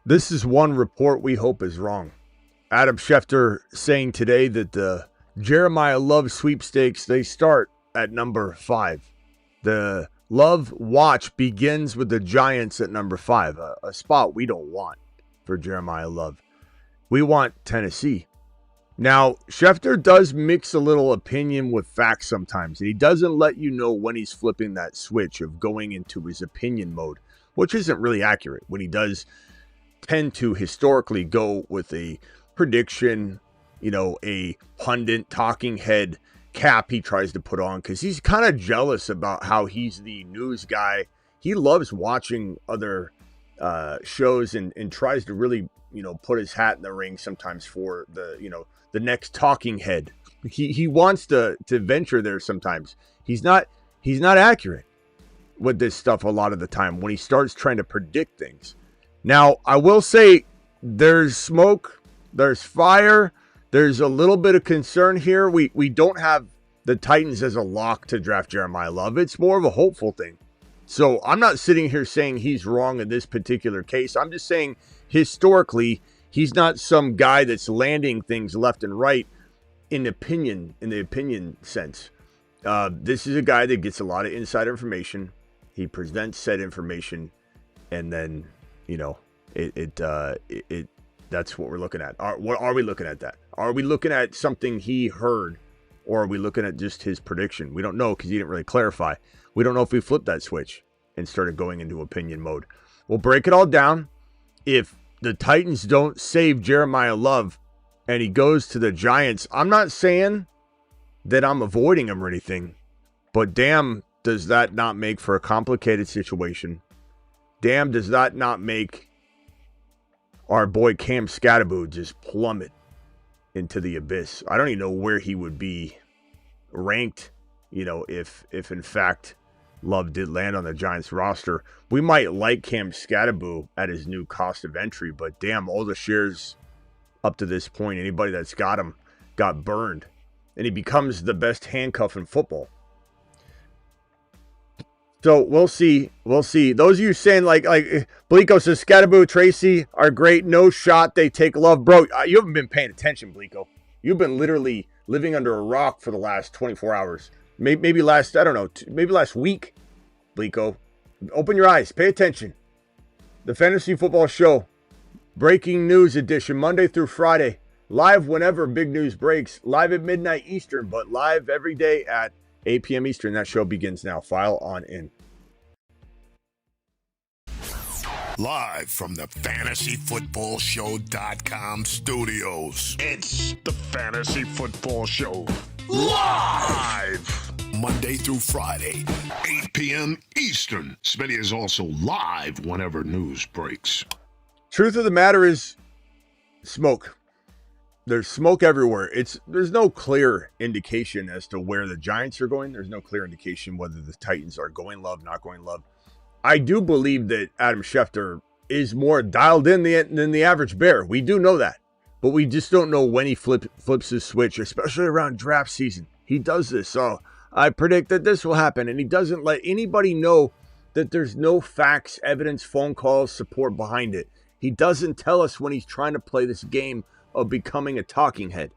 This is one report we hope is wrong. Adam Schefter saying today that the Jeremiyah Love sweepstakes, they start at number 5. The Love watch begins with the Giants at number 5, a spot we don't want for Jeremiyah Love. We want Tennessee. Now, Schefter does mix a little opinion with facts sometimes. He doesn't let you know when he's flipping that switch of going into his opinion mode, which isn't really accurate. When he does tend to historically go with a prediction, a pundit talking head cap he tries to put on because he's kind of jealous about how he's the news guy. He loves watching other shows and tries to really, put his hat in the ring sometimes for the next talking head. He wants to venture there sometimes. He's not accurate with this stuff a lot of the time when he starts trying to predict things. Now, I will say there's smoke, there's fire, there's a little bit of concern here. We don't have the Titans as a lock to draft Jeremiyah Love. It's more of a hopeful thing. So I'm not sitting here saying he's wrong in this particular case. I'm just saying historically, he's not some guy that's landing things left and right in the opinion sense. This is a guy that gets a lot of inside information. He presents said information, and then that's what we're looking at. What are we looking at? That are we looking at something he heard, or are we looking at just his prediction? We don't know because he didn't really clarify. We don't know if we flipped that switch and started going into opinion mode. We'll break it all down. If the Titans don't save Jeremiyah Love and he goes to the Giants, I'm not saying that I'm avoiding him or anything, but damn, does that not make for a complicated situation? Damn, does that not make our boy Cam Scatterbo just plummet into the abyss? I don't even know where he would be ranked, if in fact Love did land on the Giants roster. We might like Cam Scatterbo at his new cost of entry, but damn, all the shares up to this point, anybody that's got him got burned, and he becomes the best handcuff in football. So we'll see. Those of you saying like Bleeko says Scatterbo, Tracy are great. No shot they take Love. Bro, you haven't been paying attention, Bleeko. You've been literally living under a rock for the last 24 hours. Maybe last week, Bleeko. Open your eyes. Pay attention. The Fantasy Football Show. Breaking news edition. Monday through Friday. Live whenever big news breaks. Live at midnight Eastern, but live every day at 8 p.m. Eastern. That show begins now. File on in. Live from the FantasyFootballShow.com studios. It's the Fantasy Football Show. Live! Monday through Friday, 8 p.m. Eastern. Smitty is also live whenever news breaks. Truth of the matter is smoke. There's smoke everywhere. There's no clear indication as to where the Giants are going. There's no clear indication whether the Titans are going Love, not going Love. I do believe that Adam Schefter is more dialed in than the average bear. We do know that. But we just don't know when he flips his switch, especially around draft season. He does this. So I predict that this will happen. And he doesn't let anybody know that there's no facts, evidence, phone calls, support behind it. He doesn't tell us when he's trying to play this game of becoming a talking head.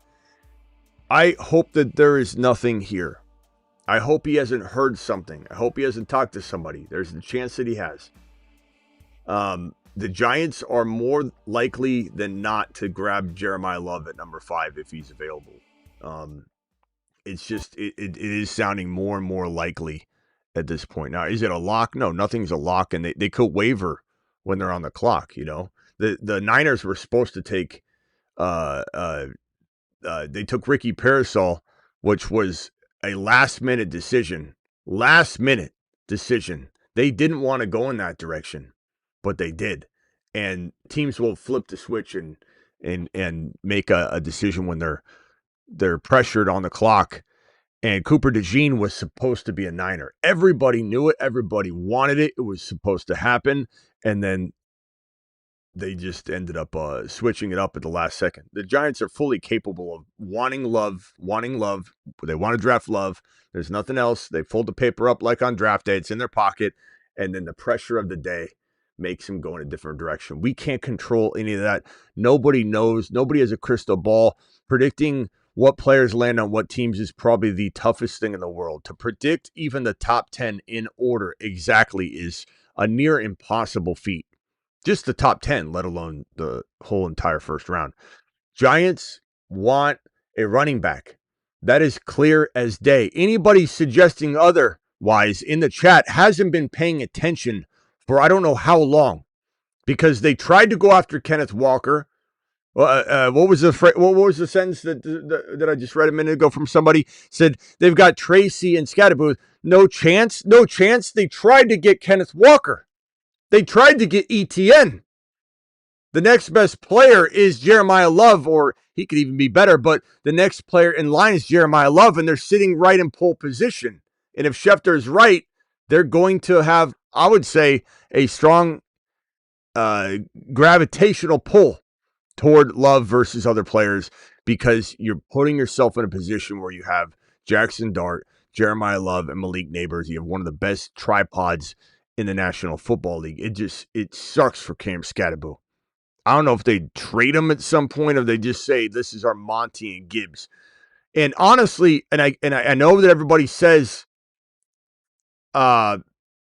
I hope that there is nothing here. I hope he hasn't heard something. I hope he hasn't talked to somebody. There's the chance that he has. The Giants are more likely than not to grab Jeremiyah Love at number 5 if he's available. It's just, it is sounding more and more likely at this point. Now, is it a lock? No, nothing's a lock, and they could waver when they're on the clock, The Niners were supposed to take, they took Ricky Parasol, which was a last-minute decision. They didn't want to go in that direction, but they did. And teams will flip the switch and make a decision when they're pressured on the clock. And Cooper DeJean was supposed to be a Niner. Everybody knew it. Everybody wanted it. It was supposed to happen. And then they just ended up switching it up at the last second. The Giants are fully capable of wanting Love. They want to draft Love. There's nothing else. They fold the paper up like on draft day. It's in their pocket. And then the pressure of the day makes him go in a different direction. We can't control any of that. Nobody knows. Nobody has a crystal ball. Predicting what players land on what teams is probably the toughest thing in the world. To predict even the top 10 in order exactly is a near impossible feat. Just the top 10, let alone the whole entire first round. Giants want a running back. That is clear as day. Anybody suggesting otherwise in the chat hasn't been paying attention for I don't know how long, because they tried to go after Kenneth Walker. What was the sentence that I just read a minute ago from somebody? Said they've got Tracy and Scatterbooth. No chance. They tried to get Kenneth Walker. They tried to get ETN. The next best player is Jeremiyah Love, or he could even be better, but the next player in line is Jeremiyah Love, and they're sitting right in pole position. And if Schefter is right, they're going to have, I would say, a strong gravitational pull toward Love versus other players, because you're putting yourself in a position where you have Jackson Dart, Jeremiyah Love, and Malik Neighbors. You have one of the best tripods in the National Football League. It sucks for Cam Scatterboo. I don't know if they trade him at some point or they just say this is our Monty and Gibbs. And honestly, and I know that everybody says that,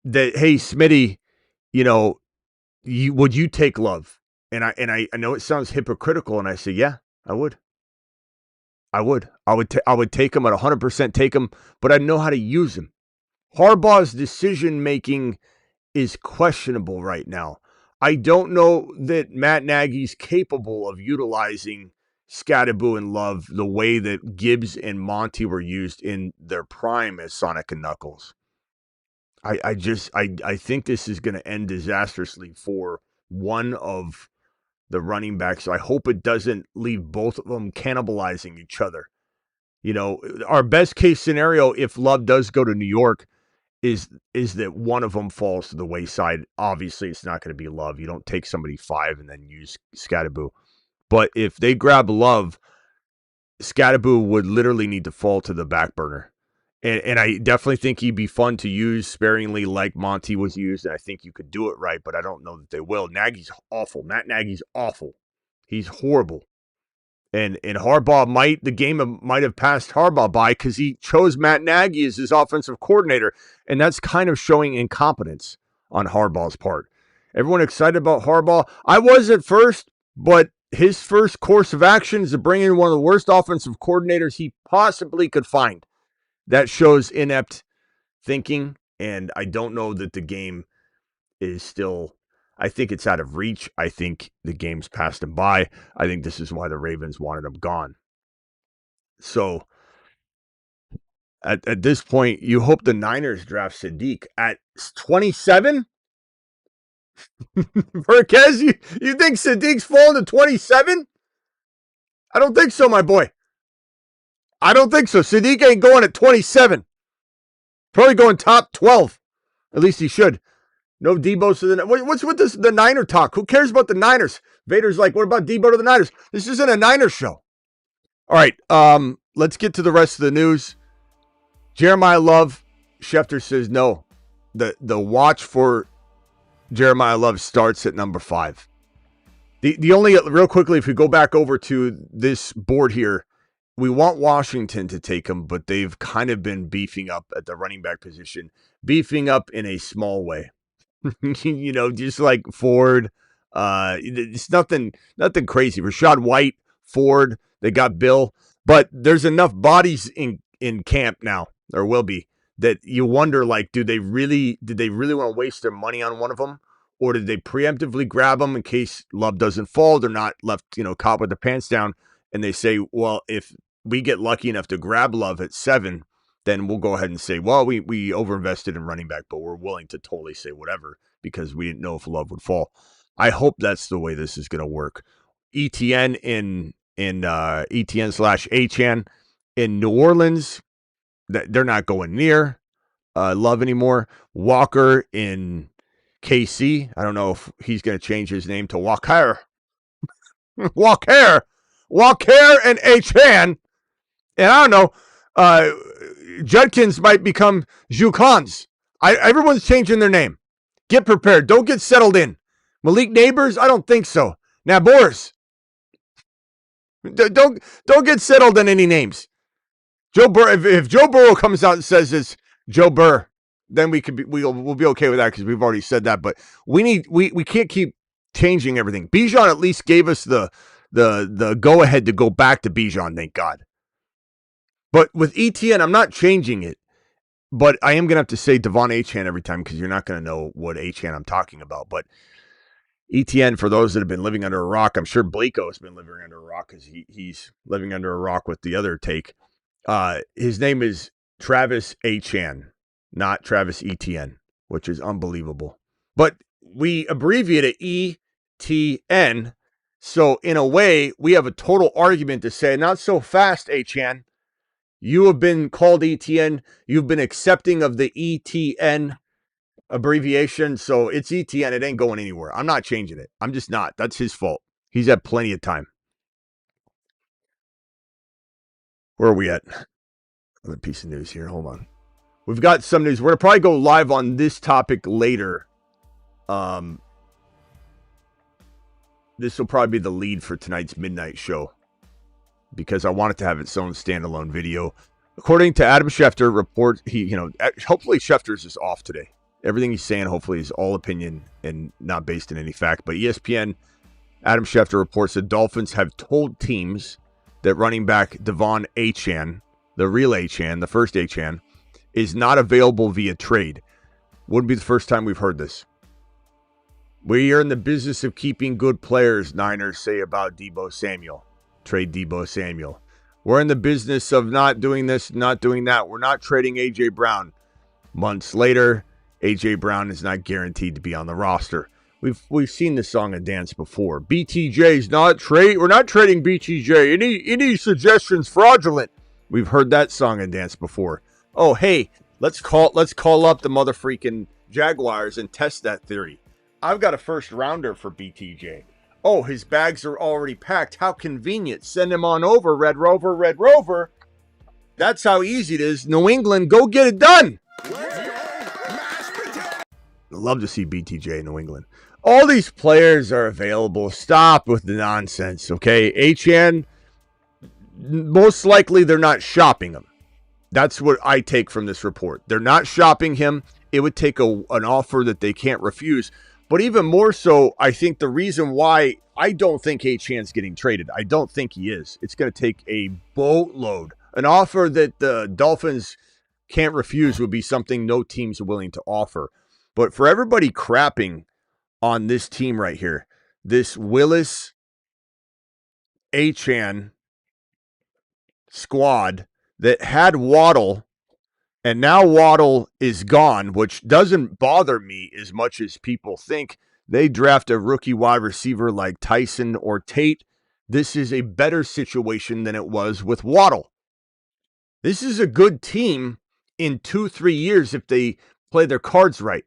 hey, Smitty, would you take Love? And I know it sounds hypocritical, and I say, yeah, I would. I would take him at 100%, take him, but I know how to use him. Harbaugh's decision making is questionable right now. I don't know that Matt Nagy's capable of utilizing Scatterboo and Love the way that Gibbs and Monty were used in their prime as Sonic and Knuckles. I think this is going to end disastrously for one of the running backs. I hope it doesn't leave both of them cannibalizing each other. Our best case scenario, if Love does go to New York, is that one of them falls to the wayside. Obviously, it's not going to be Love. You don't take somebody 5 and then use Scatterboo. But if they grab Love, Scatterboo would literally need to fall to the back burner. And I definitely think he'd be fun to use sparingly like Monty was used, and I think you could do it right, but I don't know that they will. Nagy's awful. Matt Nagy's awful. He's horrible. And Harbaugh might have passed Harbaugh by because he chose Matt Nagy as his offensive coordinator, and that's kind of showing incompetence on Harbaugh's part. Everyone excited about Harbaugh? I was at first, but his first course of action is to bring in one of the worst offensive coordinators he possibly could find. That shows inept thinking, and I don't know that the game is still... I think it's out of reach. I think the game's passed him by. I think this is why the Ravens wanted him gone. So, at this point, you hope the Niners draft Sadiq at 27? Marquez, you think Sadiq's falling to 27? I don't think so, my boy. I don't think so. Sadiq ain't going at 27. Probably going top 12. At least he should. No Debo to the... What's with this, the Niner talk? Who cares about the Niners? Vader's like, what about Debo to the Niners? This isn't a Niners show. All right, let's get to the rest of the news. Jeremiyah Love, Schefter says no. The watch for Jeremiyah Love starts at number 5. The only, real quickly, if we go back over to this board here, we want Washington to take him, but they've kind of been beefing up at the running back position, beefing up in a small way. Just like Ford. It's nothing crazy. Rashad White, Ford, they got Bill, but there's enough bodies in camp now, or will be, that you wonder, like, did they really want to waste their money on one of them, or did they preemptively grab them in case Love doesn't fall? They're not left, caught with their pants down, and they say, well, if we get lucky enough to grab Love at 7, then we'll go ahead and say, well, we overinvested in running back, but we're willing to totally say whatever because we didn't know if Love would fall. I hope that's the way this is going to work. ETN in ETN/Achane in New Orleans, they're not going near Love anymore. Walker in KC, I don't know if he's going to change his name to Walker. Walker and Achane. And I don't know, Judkins might become Jukans. Everyone's changing their name. Get prepared. Don't get settled in. Malik Neighbors? I don't think so. Now, Boris, don't get settled on any names. Joe Burrow. If Joe Burrow comes out and says it's Joe Burr, then we'll be okay with that because we've already said that. But we can't keep changing everything. Bijan at least gave us the go ahead to go back to Bijan. Thank God. But with ETN, I'm not changing it. But I am going to have to say Devon Achane every time because you're not going to know what Achane I'm talking about. But ETN, for those that have been living under a rock, I'm sure Blako has been living under a rock because he's living under a rock with the other take. His name is Travis Achane, not Travis Etienne, which is unbelievable. But we abbreviate it ETN. So in a way, we have a total argument to say, not so fast, Achane. You have been called ETN. You've been accepting of the ETN abbreviation. So it's ETN. It ain't going anywhere. I'm not changing it. I'm just not. That's his fault. He's had plenty of time. Where are we at? Another piece of news here. Hold on. We've got some news. We're going to probably go live on this topic later. This will probably be the lead for tonight's midnight show because I wanted to have its own standalone video. According to Adam Schefter, report hopefully Schefter's is off today. Everything he's saying hopefully is all opinion and not based in any fact. But ESPN, Adam Schefter reports the Dolphins have told teams that running back Devon Achane, the real Achane, the first Achane, is not available via trade. Wouldn't be the first time we've heard this. We are in the business of keeping good players, Niners say about Deebo Samuel. Trade Deebo Samuel. We're in the business of not doing this, not doing that. We're not trading A.J. Brown. Months later, A.J. Brown is not guaranteed to be on the roster. We've seen this song and dance before. BTJ's not trade. We're not trading BTJ. Any suggestions fraudulent? We've heard that song and dance before. Oh, hey, let's call up the mother freaking Jaguars and test that theory. I've got a first rounder for BTJ. Oh, his bags are already packed. How convenient. Send him on over, Red Rover, Red Rover. That's how easy it is. New England, go get it done. I'd love to see BTJ in New England. All these players are available. Stop with the nonsense, okay? Achane, most likely they're not shopping him. That's what I take from this report. They're not shopping him. It would take an offer that they can't refuse. But even more so, I think the reason why I don't think Achane's getting traded, I don't think he is. It's going to take a boatload. An offer that the Dolphins can't refuse would be something no team's willing to offer. But for everybody crapping on this team right here, this Willis Achane squad that had Waddle, and now Waddle is gone, which doesn't bother me as much as people think. They draft a rookie wide receiver like Tyson or Tate. This is a better situation than it was with Waddle. This is a good team in 2-3 years if they play their cards right.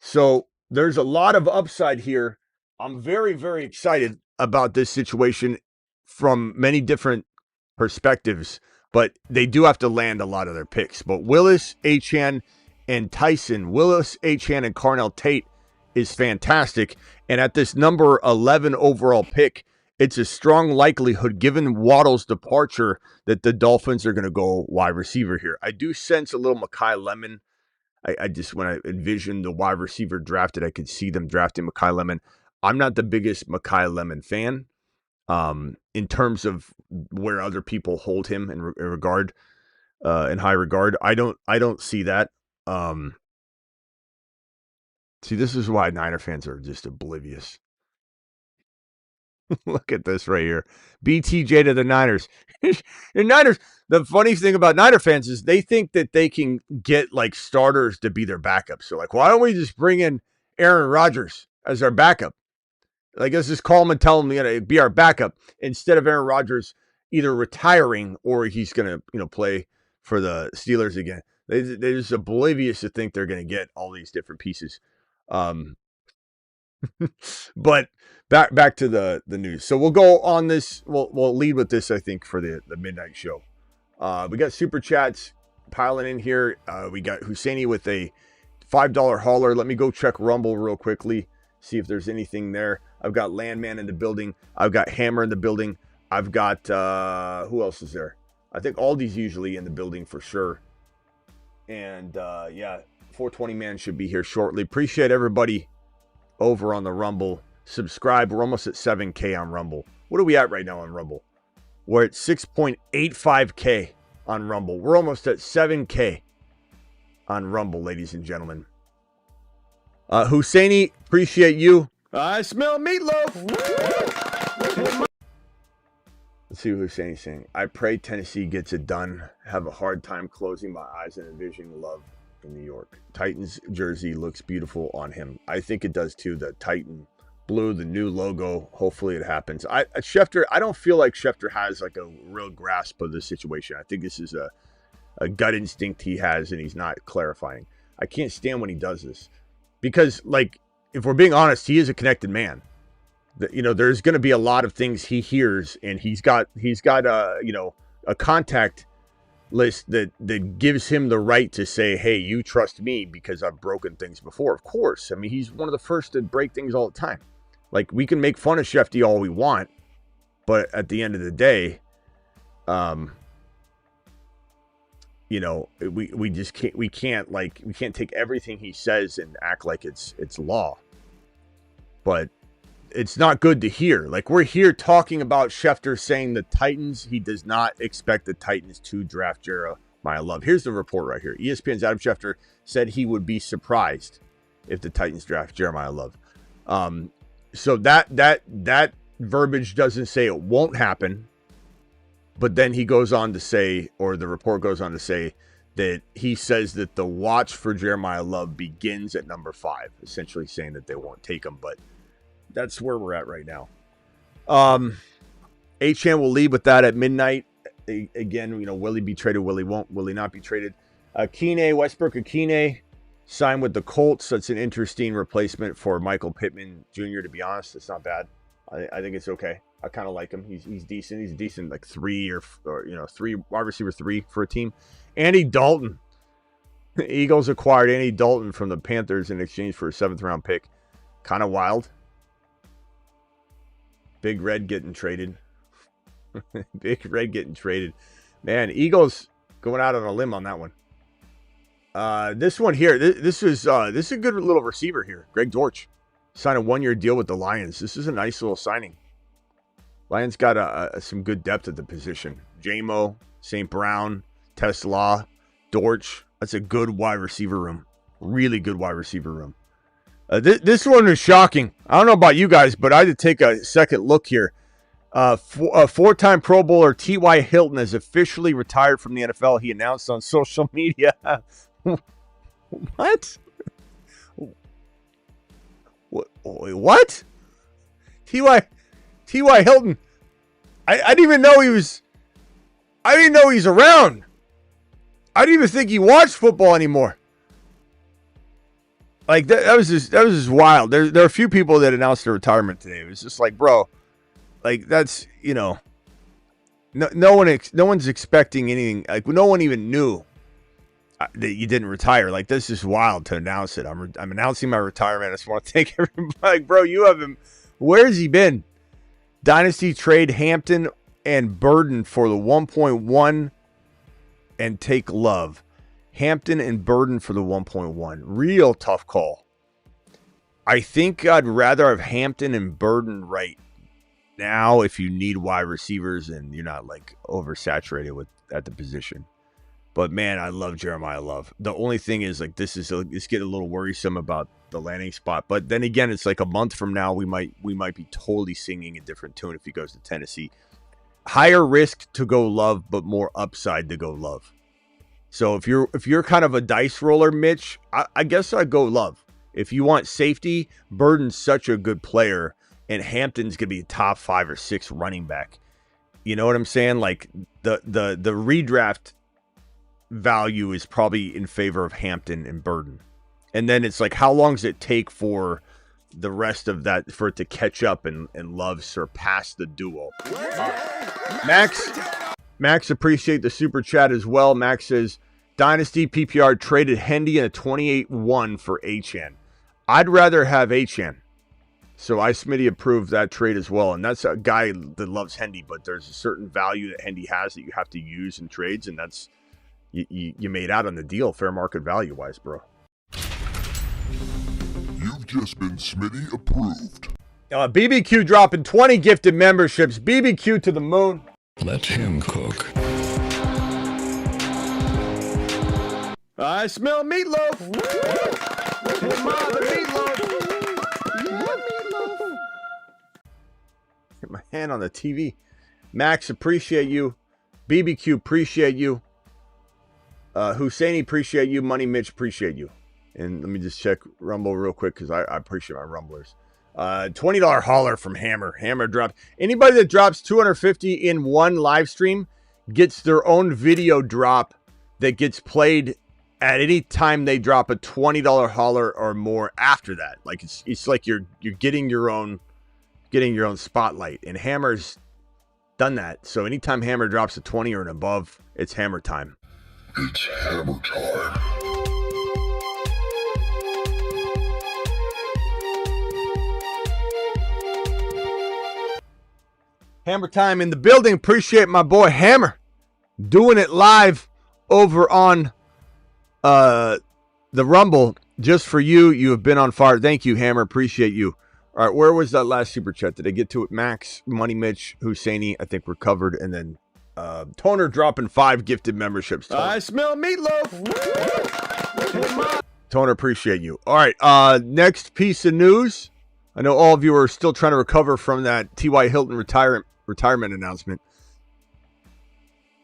So there's a lot of upside here. I'm very, very excited about this situation from many different perspectives, but they do have to land a lot of their picks. But Willis, Achane, and Tyson, Willis, Achane, and Carnell Tate is fantastic. And at this number 11 overall pick, it's a strong likelihood, given Waddle's departure, that the Dolphins are going to go wide receiver here. I do sense a little Mekhi Lemon. I just, when I envisioned the wide receiver drafted, I could see them drafting Mekhi Lemon. I'm not the biggest Mekhi Lemon fan. In terms of where other people hold him in regard, in high regard, I don't see that. See, this is why Niner fans are just oblivious. Look at this right here. BTJ to the Niners. The Niners, the funny thing about Niner fans is they think that they can get like starters to be their backup. So like, why don't we just bring in Aaron Rodgers as our backup? Like, let's just call him and tell him to be our backup instead of Aaron Rodgers either retiring or he's going to, play for the Steelers again. They're just oblivious to think they're going to get all these different pieces. But back to the news. So we'll go on this. We'll lead with this, I think, for the midnight show. We got super chats piling in here. We got Husseini with a $5 hauler. Let me go check Rumble real quickly. see if there's anything there. I've got Landman in the building. I've got Hammer in the building. I've got, who else is there? I think Aldi's usually in the building for sure. And, yeah, 420 Man should be here shortly. Appreciate everybody over on the Rumble. Subscribe. We're almost at 7K on Rumble. What are we at right now on Rumble? We're at 6.85K on Rumble. We're almost at 7K on Rumble, ladies and gentlemen. Husseini, appreciate you. I smell meatloaf. Let's see what Husseini's saying. I pray Tennessee gets it done. Have a hard time closing my eyes and envisioning Love in New York. Titans jersey looks beautiful on him. I think it does too. The Titan blue, the new logo. Hopefully it happens. Schefter, I don't feel like Schefter has like a real grasp of the situation. I think this is a gut instinct he has and he's not clarifying. I can't stand when he does this. Because, like, if we're being honest, he is a connected man. You know, there's going to be a lot of things he hears, and he's got a contact list that gives him the right to say, hey, you trust me because I've broken things before. Of course. I mean, he's one of the first to break things all the time. Like, we can make fun of Schefty all we want, but at the end of the day, you know, we just can't take everything he says and act like it's law. But it's not good to hear. Like, we're here talking about Schefter saying the Titans, he does not expect the Titans to draft Jeremiyah Love. Here's the report right here. ESPN's Adam Schefter said he would be surprised if the Titans draft Jeremiyah Love. So that verbiage doesn't say it won't happen. But then he goes on to say, or the report goes on to say, that he says that the watch for Jeremiyah Love begins at number 5, essentially saying that they won't take him. But that's where we're at right now. Achane will lead with that at midnight. Again, you know, will he be traded? Will he won't? Will he not be traded? Achane, Westbrook Achane signed with the Colts. That's an interesting replacement for Michael Pittman Jr., to be honest. It's not bad. I think it's okay. I kind of like him. He's decent. He's a decent, like, three wide receiver 3 for a team. Andy Dalton. The Eagles acquired Andy Dalton from the Panthers in exchange for a 7th round pick. Kind of wild. Big Red getting traded. Big Red getting traded. Man, Eagles going out on a limb on that one. This one here, this is a good little receiver here. Greg Dortch signed a 1-year deal with the Lions. This is a nice little signing. Lions got some good depth at the position. J-Mo, St. Brown, Tesla, Dortch. That's a good wide receiver room. Really good wide receiver room. This one is shocking. I don't know about you guys, but I had to take a second look here. Four-time Pro Bowler T.Y. Hilton has officially retired from the NFL. He announced on social media. What? What? T.Y. Hilton. I didn't even know he was. I didn't know he's around. I didn't even think he watched football anymore. Like, that was just wild. There are a few people that announced their retirement today. It was just like, bro, like, that's, you know, no one's expecting anything. Like, no one even knew that you didn't retire. Like, this is wild to announce it. I'm announcing my retirement. I just want to thank everybody. Like, bro, you have him. Where's he been? Dynasty trade Hampton and Burden for the 1.1 and take Love. Hampton and Burden for the 1.1. Real tough call. I think I'd rather have Hampton and Burden right now if you need wide receivers and you're not, like, oversaturated at the position. But, man, I love Jeremiyah Love. The only thing is, like, it's getting a little worrisome about the landing spot. But then again, it's like a month from now, we might be totally singing a different tune if he goes to Tennessee. Higher risk to go Love, but more upside to go Love. So if you're kind of a dice roller, Mitch, I guess I'd go Love. If you want safety, Burden's such a good player, and Hampton's gonna be a top 5 or 6 running back. You know what I'm saying? Like, the redraft value is probably in favor of Hampton and Burden. And then it's like, how long does it take for the rest of that, for it to catch up and Love surpass the duo? Max, appreciate the super chat as well. Max says, Dynasty PPR traded Hendy and a 28-1 for Achane. I'd rather have Achane. So Smitty approved that trade as well. And that's a guy that loves Hendy, but there's a certain value that Hendy has that you have to use in trades, and that's you made out on the deal, fair market value wise, bro. You've just been Smitty approved. BBQ dropping 20 gifted memberships. BBQ to the moon. Let him cook. I smell meatloaf. Hey, Ma, the meatloaf. Get my hand on the TV. Max, appreciate you. BBQ, appreciate you. Husseini, appreciate you. Money Mitch, appreciate you. And let me just check Rumble real quick because I appreciate my Rumblers. $20 hauler from Hammer. Hammer dropped. Anybody that drops 250 in one live stream gets their own video drop that gets played at any time they drop a $20 hauler or more after that. Like it's like you're getting your own spotlight. And Hammer's done that. So anytime Hammer drops a 20 or an above, it's Hammer time. It's Hammer time. Hammer time in the building. Appreciate my boy Hammer doing it live over on the Rumble just for you. You have been on fire. Thank you, Hammer. Appreciate you. All right, where was that last super chat? Did I get to it? Max, Money Mitch, Husseini, I think we're covered. And then Toner dropping 5 gifted memberships. Toner. I smell meatloaf. Toner, appreciate you. All right, next piece of news. I know all of you are still trying to recover from that T.Y. Hilton retirement announcement.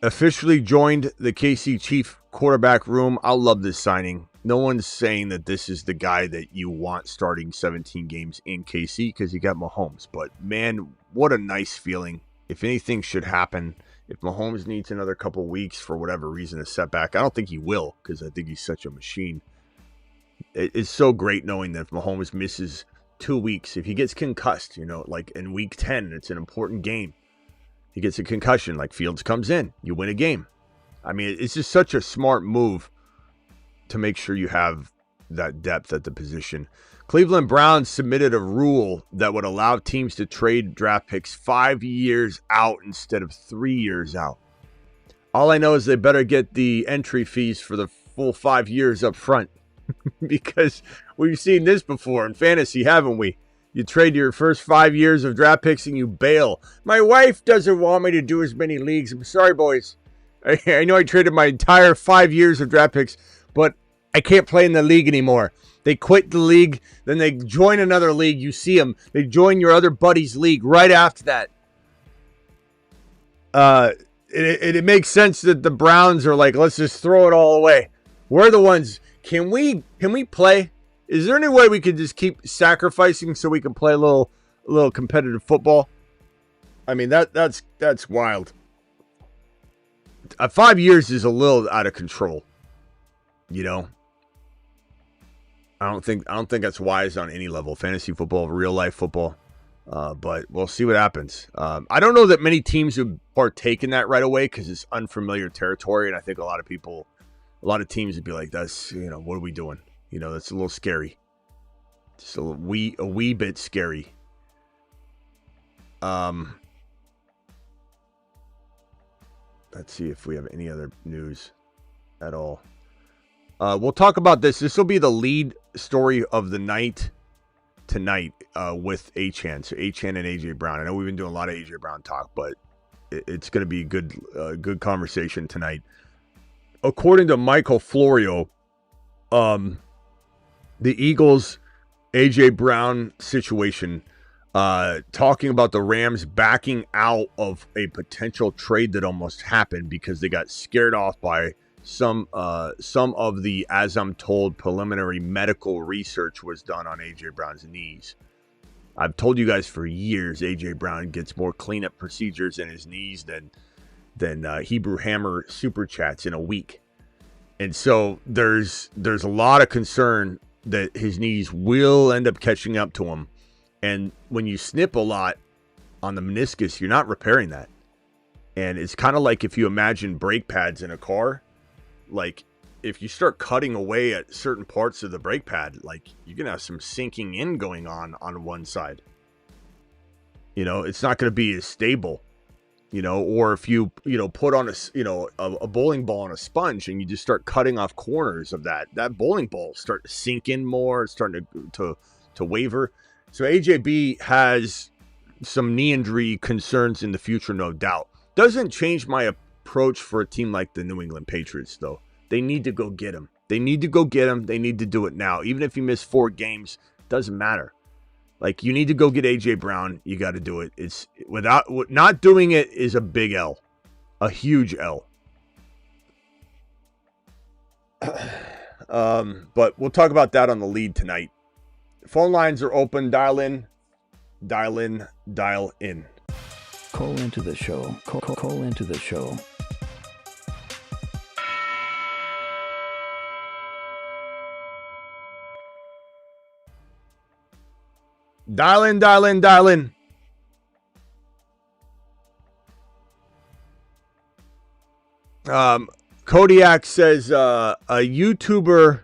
Officially joined the KC Chief quarterback room. I love this signing. No one's saying that this is the guy that you want starting 17 games in KC because you got Mahomes. But, man, what a nice feeling. If anything should happen, if Mahomes needs another couple weeks for whatever reason, a setback, I don't think he will because I think he's such a machine. It's so great knowing that if Mahomes misses 2 weeks, if he gets concussed, like in week 10, it's an important game. He gets a concussion, like Fields comes in, you win a game. I mean, it's just such a smart move to make sure you have that depth at the position. Cleveland Browns submitted a rule that would allow teams to trade draft picks 5 years out instead of 3 years out. All I know is they better get the entry fees for the full 5 years up front because we've seen this before in fantasy, haven't we? You trade your first 5 years of draft picks and you bail. My wife doesn't want me to do as many leagues. I'm sorry, boys. I know I traded my entire 5 years of draft picks, but I can't play in the league anymore. They quit the league, then they join another league. You see them. They join your other buddy's league right after that. It makes sense that the Browns are like, let's just throw it all away. We're the ones. Can we play? Is there any way we could just keep sacrificing so we can play a little competitive football? I mean, that's wild. 5 years is a little out of control. I don't think that's wise on any level. Fantasy football, real life football. But we'll see what happens. I don't know that many teams would partake in that right away because it's unfamiliar territory, and I think a lot of teams would be like, "That's what are we doing?" That's a little scary. Just a wee bit scary. Let's see if we have any other news at all. We'll talk about this. This will be the lead story of the night tonight with Achane. So Achane and AJ Brown. I know we've been doing a lot of AJ Brown talk, but it's going to be a good conversation tonight. According to Michael Florio, the Eagles AJ Brown situation, talking about the Rams backing out of a potential trade that almost happened because they got scared off by some of the, as I'm told, preliminary medical research was done on AJ Brown's knees. I've told you guys for years AJ Brown gets more cleanup procedures in his knees than Hebrew Hammer super chats in a week. And so there's a lot of concern that his knees will end up catching up to him. And when you snip a lot on the meniscus, you're not repairing that. And it's kind of like if you imagine brake pads in a car. Like if you start cutting away at certain parts of the brake pad, like you're gonna have some sinking in going on one side. It's not going to be as stable. Or if you put on a bowling ball on a sponge and you just start cutting off corners of that bowling ball start to sink in more. It's starting to waver. So AJB has some knee injury concerns in the future, no doubt. Doesn't change my approach for a team like the New England Patriots, though. They need to go get him. They need to do it now. Even if you miss 4 games, doesn't matter. Like, you need to go get A.J. Brown. You got to do it. It's not doing it is a big L, a huge L. But we'll talk about that on the lead tonight. Phone lines are open. Dial in. Dial in. Dial in. Call into the show. Call into the show. Dial in, dial in, dial in. Kodiak says a YouTuber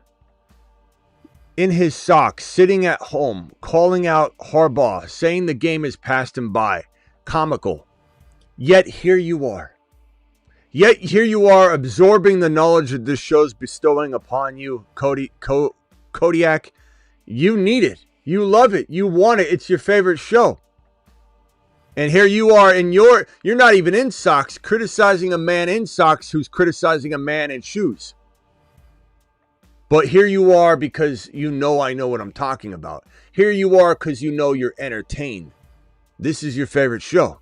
in his socks, sitting at home, calling out Harbaugh, saying the game has passed him by. Comical. Yet here you are. Absorbing the knowledge that this show's bestowing upon you, Kodiak. You need it. You love it. You want it. It's your favorite show. And here you are, and you're not even in socks, criticizing a man in socks who's criticizing a man in shoes. But here you are because I know what I'm talking about. Here you are because you're entertained. This is your favorite show.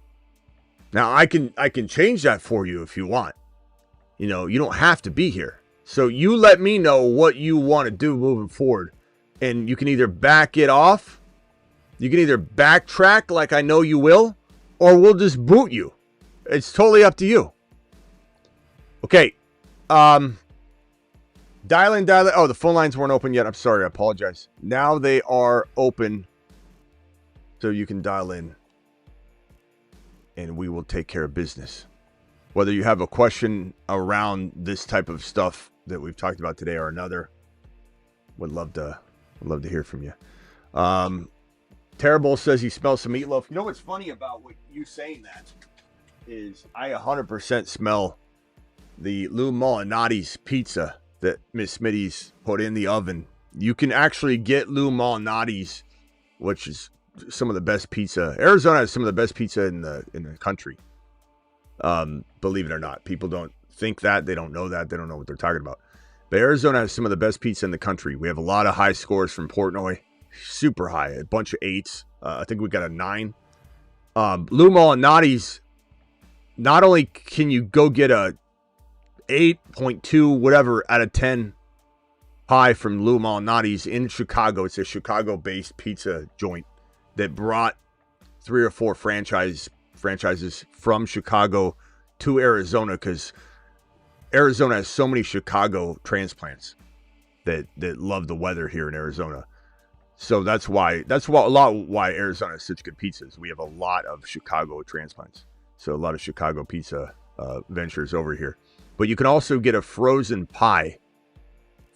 Now, I can change that for you if you want. You don't have to be here. So you let me know what you want to do moving forward. And you can either back it off, you can either backtrack like I know you will, or we'll just boot you. It's totally up to you. Okay. Dial in. Oh, the phone lines weren't open yet. I'm sorry. I apologize. Now they are open, so you can dial in, and we will take care of business. Whether you have a question around this type of stuff that we've talked about today or another, would love to hear from you. Terrible says he smells some meatloaf. You know what's funny about what you saying that is I 100% smell the Lou Molinati's pizza that Miss Smitty's put in the oven. You can actually get Lou Molinati's, which is some of the best pizza. Arizona has some of the best pizza in the country. Believe it or not. People don't think that. They don't know that. They don't know what they're talking about. But Arizona has some of the best pizza in the country. We have a lot of high scores from Portnoy. Super high. A bunch of 8s. I think we got a 9. Lou Molinati's, not only can you go get a 8.2 whatever out of 10 pie from Lou Molinati's in Chicago. It's a Chicago-based pizza joint that brought 3 or 4 franchises from Chicago to Arizona because Arizona has so many Chicago transplants that love the weather here in Arizona. So that's why Arizona has such good pizzas. We have a lot of Chicago transplants. So a lot of Chicago pizza ventures over here. But you can also get a frozen pie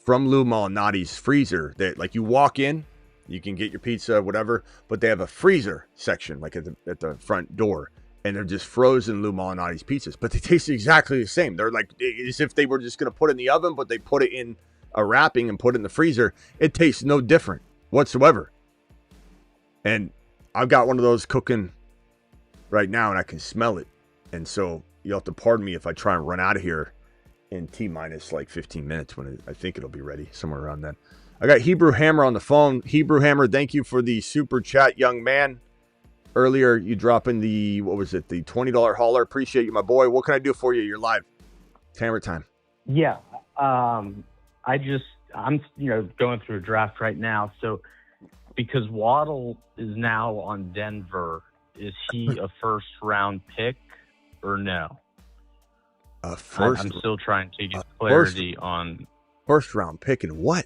from Lou Molinati's freezer that, like, you walk in, you can get your pizza, whatever, but they have a freezer section like at the front door. And they're just frozen Lou Molinati's pizzas. But they taste exactly the same. They're like as if they were just going to put it in the oven, but they put it in a wrapping and put it in the freezer. It tastes no different whatsoever. And I've got one of those cooking right now, and I can smell it. And so you'll have to pardon me if I try and run out of here in T-minus like 15 minutes when I think it'll be ready, somewhere around then. I got Hebrew Hammer on the phone. Hebrew Hammer, thank you for the super chat, young man. Earlier, you dropping the, what was it, the $20 hauler. Appreciate you, my boy. What can I do for you? You're live. Hammer time. Yeah. I'm going through a draft right now. So because Waddle is now on Denver, is he a first round pick or no? I'm still trying to get clarity on first round pick and what?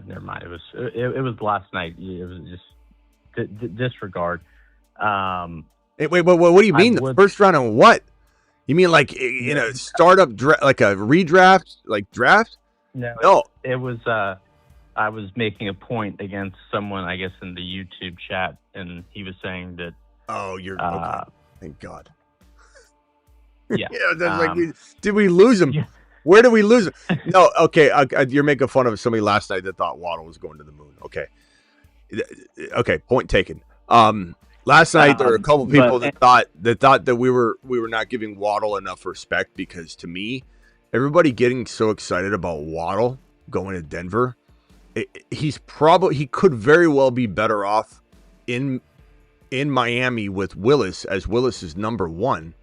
Never mind. It was last night. It was just disregard. Wait, what do you mean? The first round on what? You mean like in a startup, like a redraft, like draft? No. It was, I was making a point against someone, I guess, in the YouTube chat, and he was saying that. Oh, you're okay. Thank God. Yeah. That's like, did we lose him? Yeah. Where did we lose him? No, okay. You're making fun of somebody last night that thought Waddle was going to the moon. Okay. Point taken. Last night there were a couple people that thought that we were not giving Waddle enough respect, because to me, everybody getting so excited about Waddle going to Denver, he could very well be better off in Miami with Willis, as Willis is number 1,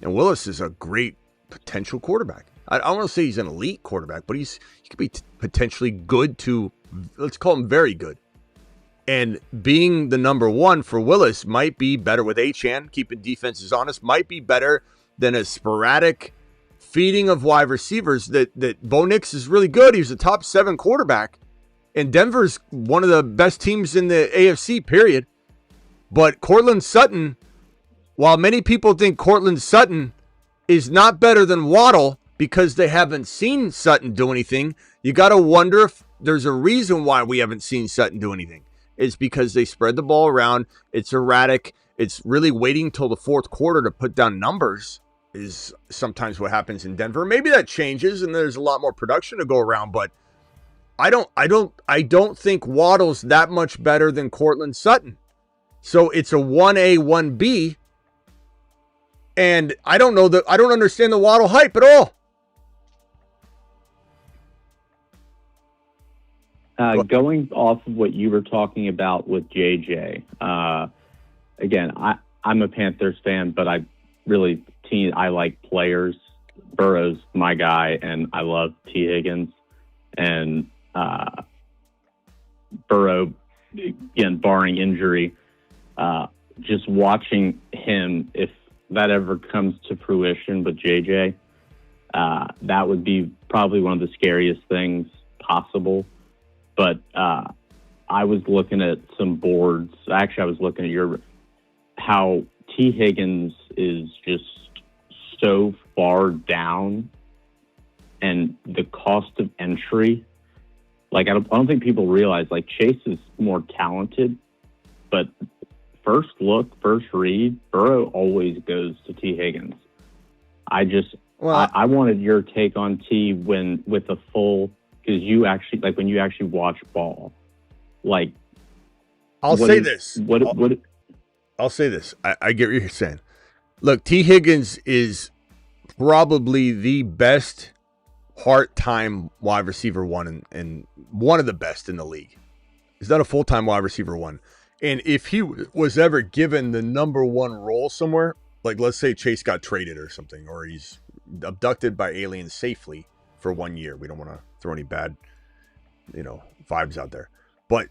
and Willis is a great potential quarterback. I don't want to say he's an elite quarterback, but he could be potentially good to, let's call him very good. And being the number 1 for Willis might be better with Achane, keeping defenses honest, might be better than a sporadic feeding of wide receivers that Bo Nix is really good. He was a top 7 quarterback. And Denver's one of the best teams in the AFC, period. But Courtland Sutton, while many people think Courtland Sutton is not better than Waddle because they haven't seen Sutton do anything, you got to wonder if there's a reason why we haven't seen Sutton do anything. It's because they spread the ball around. It's erratic. It's really waiting till the fourth quarter to put down numbers is sometimes what happens in Denver. Maybe that changes and there's a lot more production to go around, but I don't think Waddle's that much better than Courtland Sutton. So it's a 1A, 1B. And I don't understand the Waddle hype at all. Going off of what you were talking about with JJ, again, I'm a Panthers fan, but I like players. Burrow's my guy, and I love T. Higgins. And Burrow, again, barring injury, just watching him, if that ever comes to fruition with JJ, that would be probably one of the scariest things possible. But I was looking at some boards. Actually, I was looking at how T. Higgins is just so far down, and the cost of entry. Like, I don't think people realize, like, Chase is more talented, but first read, Burrow always goes to T. Higgins. I wanted your take on T with a full. Because you actually, like, when you actually watch ball, like, I'll say this. I'll say this. I get what you're saying. Look, T. Higgins is probably the best part-time wide receiver 1 and one of the best in the league. He's not a full-time wide receiver 1. And if he was ever given the number 1 role somewhere, like let's say Chase got traded or something, or he's abducted by aliens safely for 1 year. We don't want to throw any bad, vibes out there. But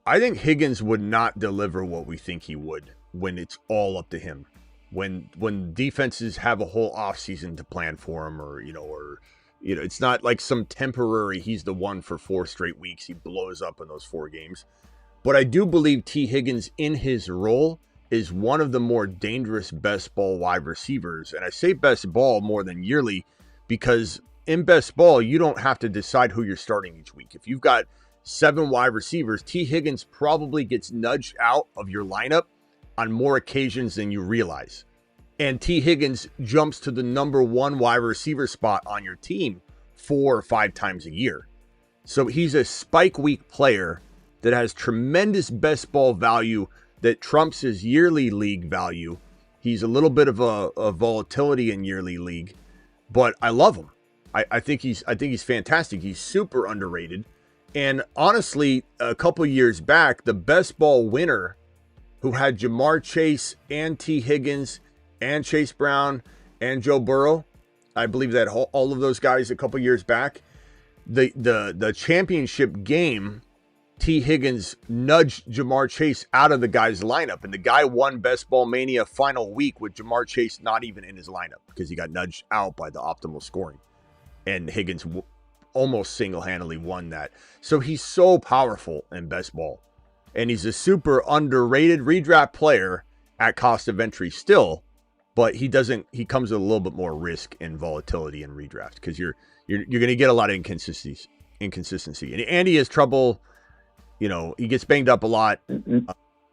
I think Higgins would not deliver what we think he would when it's all up to him. When defenses have a whole offseason to plan for him, or it's not like some temporary, he's the one for 4 straight weeks, he blows up in those 4 games. But I do believe T. Higgins in his role is one of the more dangerous best ball wide receivers. And I say best ball more than yearly because in best ball, you don't have to decide who you're starting each week. If you've got 7 wide receivers, T. Higgins probably gets nudged out of your lineup on more occasions than you realize. And T. Higgins jumps to the number 1 wide receiver spot on your team 4 or 5 times a year. So he's a spike week player that has tremendous best ball value that trumps his yearly league value. He's a little bit of a volatility in yearly league, but I love him. I think he's fantastic. He's super underrated. And honestly, a couple years back, the best ball winner who had Jamar Chase and T. Higgins and Chase Brown and Joe Burrow, I believe that all of those guys a couple years back, the championship game, T. Higgins nudged Jamar Chase out of the guy's lineup. And the guy won Best Ball Mania final week with Jamar Chase not even in his lineup because he got nudged out by the optimal scoring. And Higgins almost single-handedly won that. So he's so powerful in best ball. And he's a super underrated redraft player at cost of entry still. but he comes with a little bit more risk and volatility in redraft because you're going to get a lot of inconsistency. And Andy has trouble, he gets banged up a lot.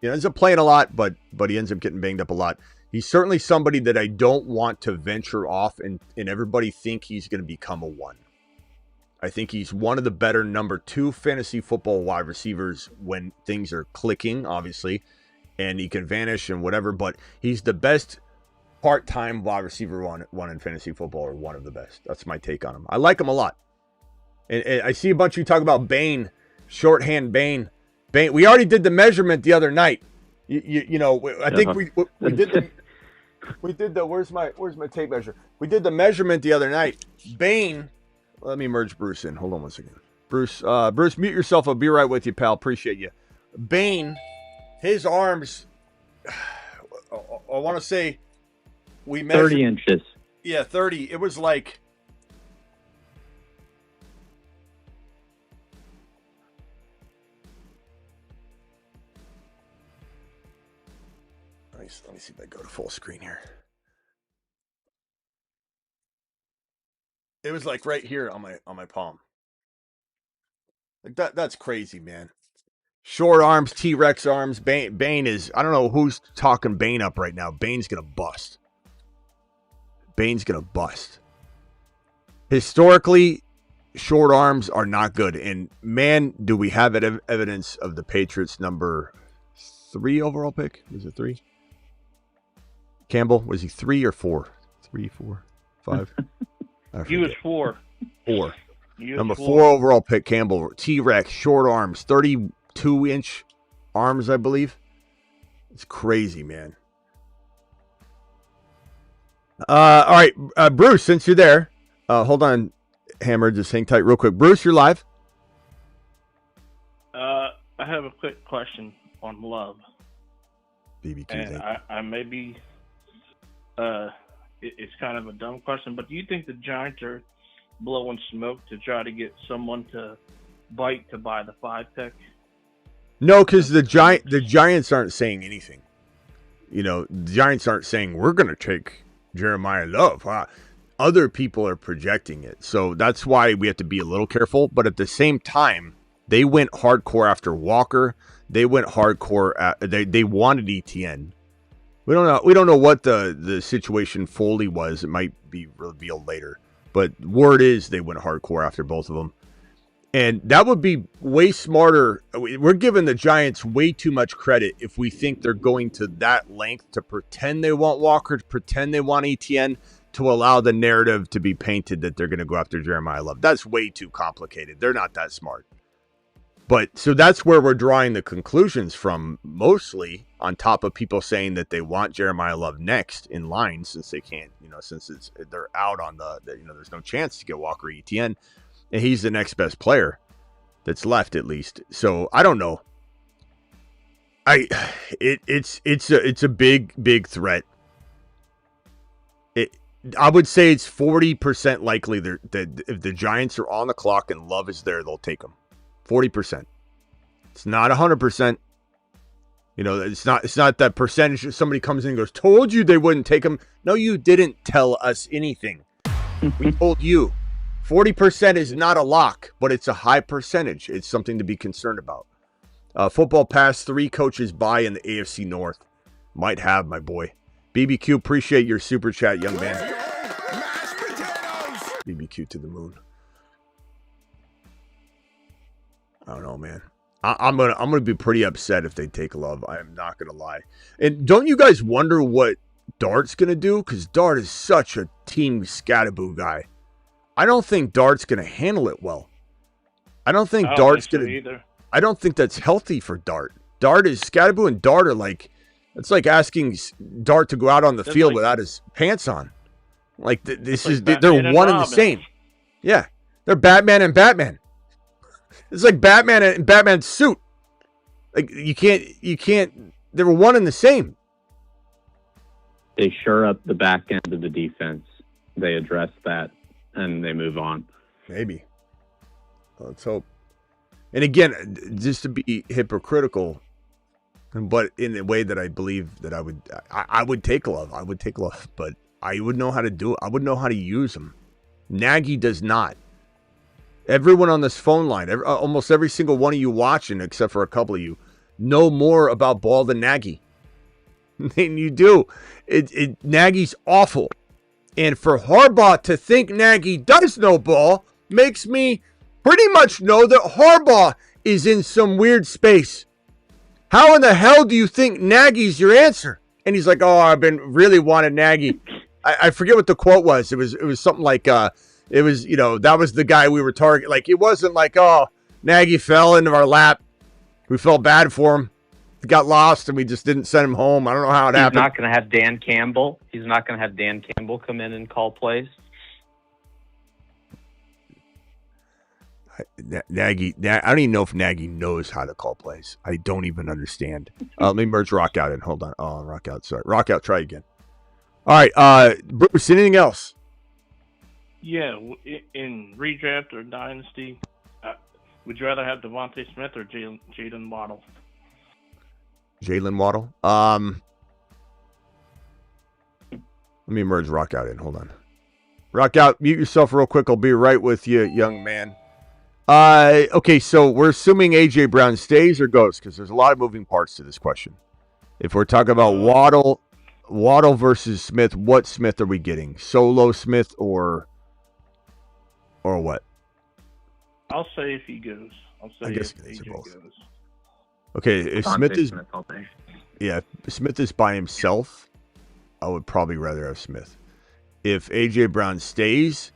Ends up playing a lot, but he ends up getting banged up a lot. He's certainly somebody that I don't want to venture off and everybody think he's going to become a 1. I think he's one of the better number 2 fantasy football wide receivers when things are clicking, obviously, and he can vanish and whatever, but he's the best part-time wide receiver one in fantasy football, or one of the best. That's my take on him. I like him a lot. And I see a bunch of you talk about Bane, shorthand Bane. We already did the measurement the other night. I think we did the where's my tape measure? We did the measurement the other night. Bane. Let me merge Bruce in. Hold on one second. Bruce, mute yourself. I'll be right with you, pal. Appreciate you. Bane, his arms. I want to say we measured 30 inches. Yeah, 30. It was like. Let me see if I go to full screen here. It was like right here on my palm. Like that's crazy, man. Short arms, T-Rex arms. Bane is, I don't know who's talking Bane up right now. Bane's going to bust. Historically, short arms are not good. And man, do we have evidence of the Patriots number 3 overall pick? Was it 3? Campbell, was he 3 or 4? 3, 4, 5? He was 4. 4. Number 4 overall pick, Campbell. T-Rex, short arms, 32-inch arms, I believe. It's crazy, man. All right, Bruce, since you're there, hold on, Hammer, just hang tight real quick. Bruce, you're live. I have a quick question on Love. BBQ, and I may be... it's kind of a dumb question, but do you think the Giants are blowing smoke to try to get someone to bite to buy the 5 pick? No, because the Giants aren't saying anything. The Giants aren't saying we're going to take Jeremiyah Love. Other people are projecting it, so that's why we have to be a little careful. But at the same time, they went hardcore after Walker. They went hardcore. They wanted ETN. We don't know what the situation fully was. It might be revealed later. But word is they went hardcore after both of them. And that would be way smarter. We're giving the Giants way too much credit if we think they're going to that length to pretend they want Walker, to pretend they want ETN, to allow the narrative to be painted that they're going to go after Jeremiyah Love. That's way too complicated. They're not that smart. But so that's where we're drawing the conclusions from, mostly on top of people saying that they want Jeremiyah Love next in line, since they can't, since they're out on there's no chance to get Walker ETN, and he's the next best player that's left, at least. So I don't know. It's a big threat. I would say it's 40% likely that if the Giants are on the clock and Love is there, they'll take him. 40%. It's not 100%. It's not that percentage that somebody comes in and goes, told you they wouldn't take him. No, you didn't tell us anything. We told you. 40% is not a lock, but it's a high percentage. It's something to be concerned about. Football Pass, 3 coaches buy in the AFC North. Might have, my boy. BBQ, appreciate your super chat, young man. BBQ to the moon. I don't know, man. I'm gonna be pretty upset if they take Love. I am not gonna lie. And don't you guys wonder what Dart's gonna do? Because Dart is such a team scatterboo guy. I don't think Dart's gonna handle it well. I don't think Dart's gonna either. I don't think that's healthy for Dart. Dart is scatterboo, and Dart are like, it's like asking Dart to go out on the field without his pants on. Like they're one and the same. Yeah, they're Batman and Batman. It's like Batman and Batman's suit. Like you can't. They were one and the same. They shore up the back end of the defense. They address that and they move on. Maybe. Let's hope. And again, just to be hypocritical, but in a way that I believe that I would take Love. I would take Love, but I would know how to do it. I would know how to use him. Nagy does not. Everyone on this phone line, almost every single one of you watching, except for a couple of you, know more about ball than Nagy. And you do. Nagy's awful. And for Harbaugh to think Nagy does know ball makes me pretty much know that Harbaugh is in some weird space. How in the hell do you think Nagy's your answer? And he's like, oh, I've been really wanting Nagy. I forget what the quote was. It was something like, it was, that was the guy we were targeting. Like, it wasn't like, oh, Nagy fell into our lap. We felt bad for him. He got lost and we just didn't send him home. I don't know how it happened. He's not going to have Dan Campbell. He's not going to have Dan Campbell come in and call plays. Nagy, I don't even know if Nagy knows how to call plays. I don't even understand. Let me merge Rock Out in. Hold on. Oh, Rock Out. Sorry. Rock Out. Try again. All right. Bruce, anything else? Yeah, in redraft or dynasty, would you rather have Devontae Smith or Jalen Waddle? Jalen Waddle. Let me merge Rock Out in. Hold on. Rock Out, mute yourself real quick. I'll be right with you, young man. Okay, so we're assuming A.J. Brown stays or goes because there's a lot of moving parts to this question. If we're talking about Waddle versus Smith, what Smith are we getting? Solo Smith or what? I'll say if he goes. I guess if both. Goes. Okay, if Smith is by himself, I would probably rather have Smith. If A.J. Brown stays,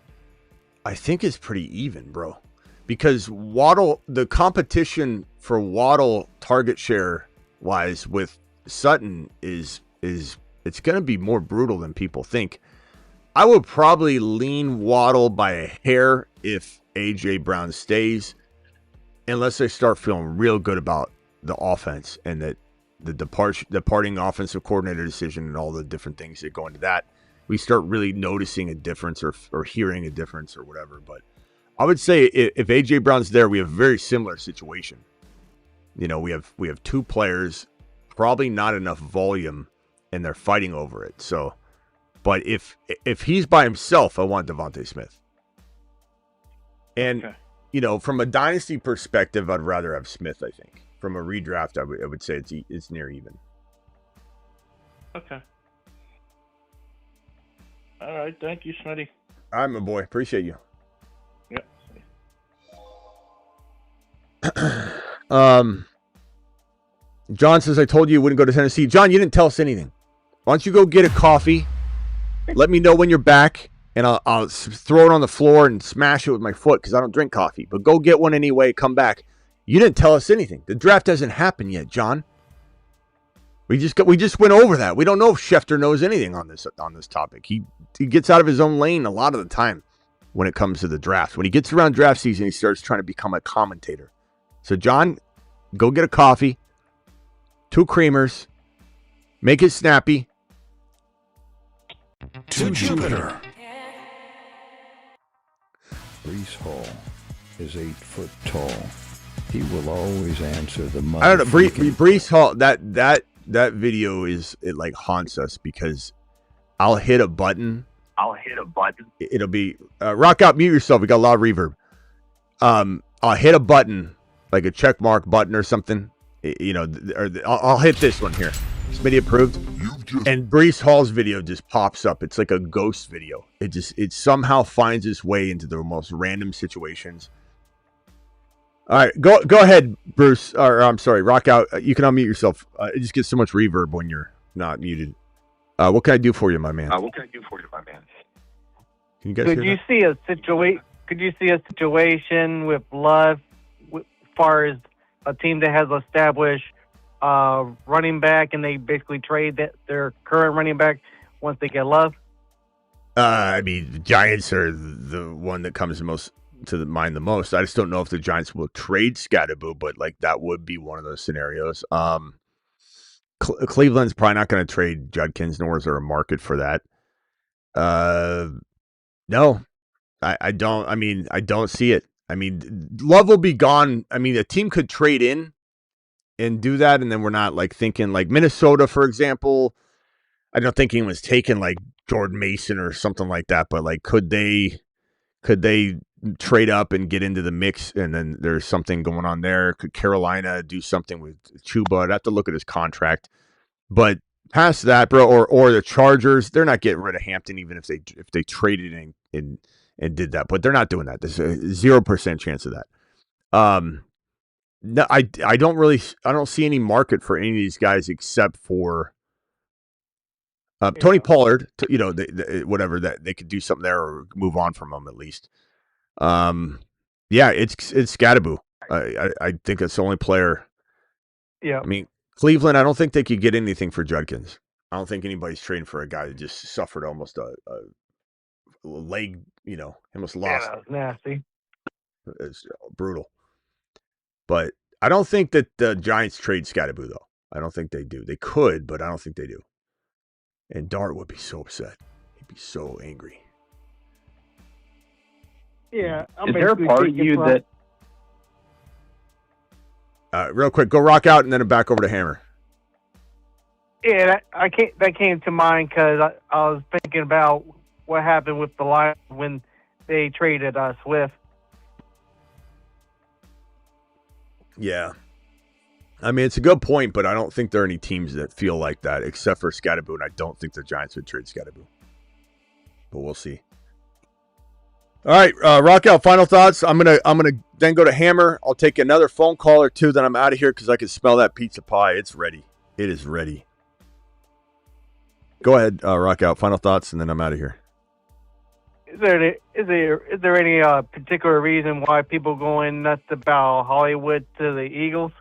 I think it's pretty even, bro. Because Waddle, the competition for Waddle target share wise with Sutton is it's going to be more brutal than people think. I would probably lean Waddle by a hair if A.J. Brown stays, unless I start feeling real good about the offense and that the departing offensive coordinator decision and all the different things that go into that. We start really noticing a difference or hearing a difference or whatever. But I would say if A.J. Brown's there, we have a very similar situation. We have two players, probably not enough volume, and they're fighting over it. So, but if he's by himself, I want Devontae Smith. And, from a dynasty perspective, I'd rather have Smith, I think. From a redraft, I would say it's near even. Okay. All right. Thank you, Smitty. All right, my boy. Appreciate you. Yep. John says, I told you you wouldn't go to Tennessee. John, you didn't tell us anything. Why don't you go get a coffee? Let me know when you're back, and I'll throw it on the floor and smash it with my foot because I don't drink coffee. But go get one anyway. Come back. You didn't tell us anything. The draft hasn't happened yet, John. We just went over that. We don't know if Schefter knows anything on this topic. He gets out of his own lane a lot of the time when it comes to the draft. When he gets around draft season, he starts trying to become a commentator. So, John, go get a coffee, 2 creamers, make it snappy. To Jupiter. Brees Hall is 8 foot tall. He will always answer the money. I don't know. Brees Hall, that video it like haunts us because I'll hit a button. It'll be Rock Out, mute yourself. We got a lot of reverb. I'll hit a button, like a check mark button or something. I'll hit this one here. Smitty approved. And Brees Hall's video just pops up. It's like a ghost video. It somehow finds its way into the most random situations. All right, go ahead, Bruce. Or I'm sorry, Rock Out. You can unmute yourself. It just gets so much reverb when you're not muted. What can I do for you, my man? Can you guys hear that? Could you see a situation with Love, as far as a team that has established running back, and they basically trade their current running back once they get Love? The Giants are the one that comes to mind the most. I just don't know if the Giants will trade Scatterboo, but that would be one of those scenarios. Cleveland's probably not going to trade Judkins, nor is there a market for that. No, I don't. I don't see it. Love will be gone. A team could trade in and do that, and then we're not like thinking like Minnesota, for example. I don't think he was taking like Jordan Mason or something like that, but like could they trade up and get into the mix, and then there's something going on there? Could Carolina do something with Chuba? I'd have to look at his contract. But past that, bro, or the Chargers, they're not getting rid of Hampton even if they traded and did that. But they're not doing that. There's a 0% chance of that. No, I don't see any market for any of these guys except for Tony Pollard. Whatever, that they could do something there or move on from him at least. Yeah, it's Scadaboo. I think it's the only player. Yeah. I mean, Cleveland, I don't think they could get anything for Judkins. I don't think anybody's trading for a guy that just suffered almost a leg, almost lost. Yeah, nasty. It's brutal. But I don't think that the Giants trade Scadaboo, though. I don't think they do. They could, but I don't think they do. And Dart would be so upset. He'd be so angry. Yeah. Is there a part of you that... Real quick, go rock out and then back over to Hammer. Yeah, that came to mind because I was thinking about what happened with the Lions when they traded Swift. Yeah. I mean, it's a good point, but I don't think there are any teams that feel like that except for Scadaboo, and I don't think the Giants would trade Scadaboo. But we'll see. All right, rock out. Final thoughts. I'm gonna then go to Hammer. I'll take another phone call or two. Then I'm out of here because I can smell that pizza pie. It's ready. It is ready. Go ahead, rock out. Final thoughts, and then I'm out of here. Is there any particular reason why people going nuts about Hollywood to the Eagles?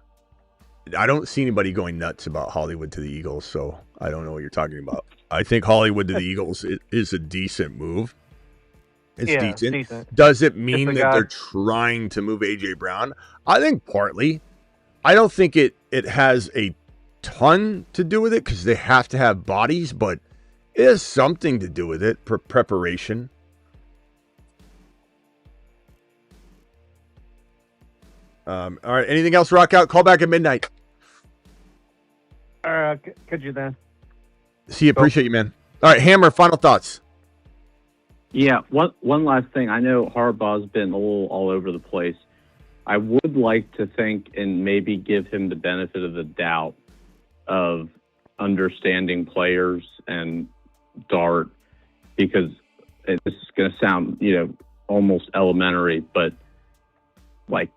I don't see anybody going nuts about Hollywood to the Eagles, so I don't know what you're talking about. I think Hollywood to the Eagles is a decent move. It's decent. Does it mean that they're trying to move A.J. Brown? I think partly. I don't think it has a ton to do with it because they have to have bodies, but it has something to do with it. Preparation. All right. Anything else, rock out? Call back at midnight. Could you then? See, appreciate you, man. All right, Hammer, final thoughts. Yeah, one last thing. I know Harbaugh's been a little all over the place. I would like to think and maybe give him the benefit of the doubt of understanding players and Dart, because this is going to sound, almost elementary, but like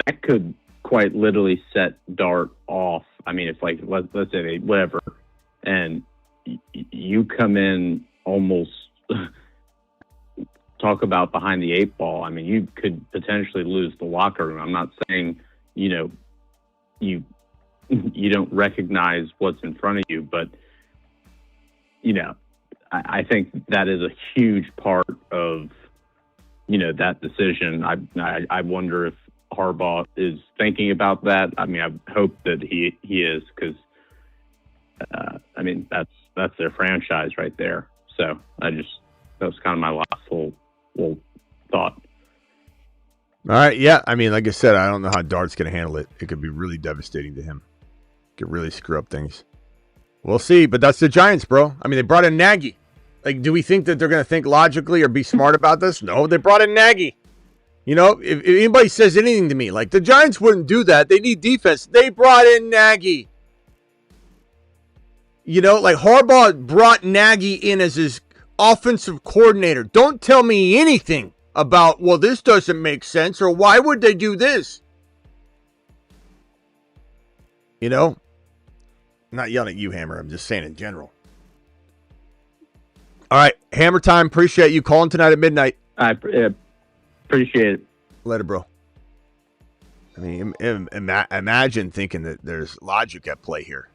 that could quite literally set Dart off. I mean, if like let's say whatever, and you come in almost talk about behind the eight ball. I mean, you could potentially lose the locker room. I'm not saying you don't recognize what's in front of you, but I think that is a huge part of that decision. I wonder if Harbaugh is thinking about that. I mean, I hope that he is, because I mean that's their franchise right there. So that was kind of my last little thought. All right, yeah. I mean, like I said, I don't know how Dart's going to handle it. It could be really devastating to him. It could really screw up things. We'll see, but that's the Giants, bro. I mean, they brought in Nagy. Like, do we think that they're going to think logically or be smart about this? No, they brought in Nagy. If anybody says anything to me, like the Giants wouldn't do that. They need defense. They brought in Nagy. Like Harbaugh brought Nagy in as his offensive coordinator. Don't tell me anything about, well, this doesn't make sense, or why would they do this? I'm not yelling at you, Hammer. I'm just saying in general. All right, Hammer time. Appreciate you calling tonight at midnight. I appreciate it. Later, bro. I mean, imagine thinking that there's logic at play here.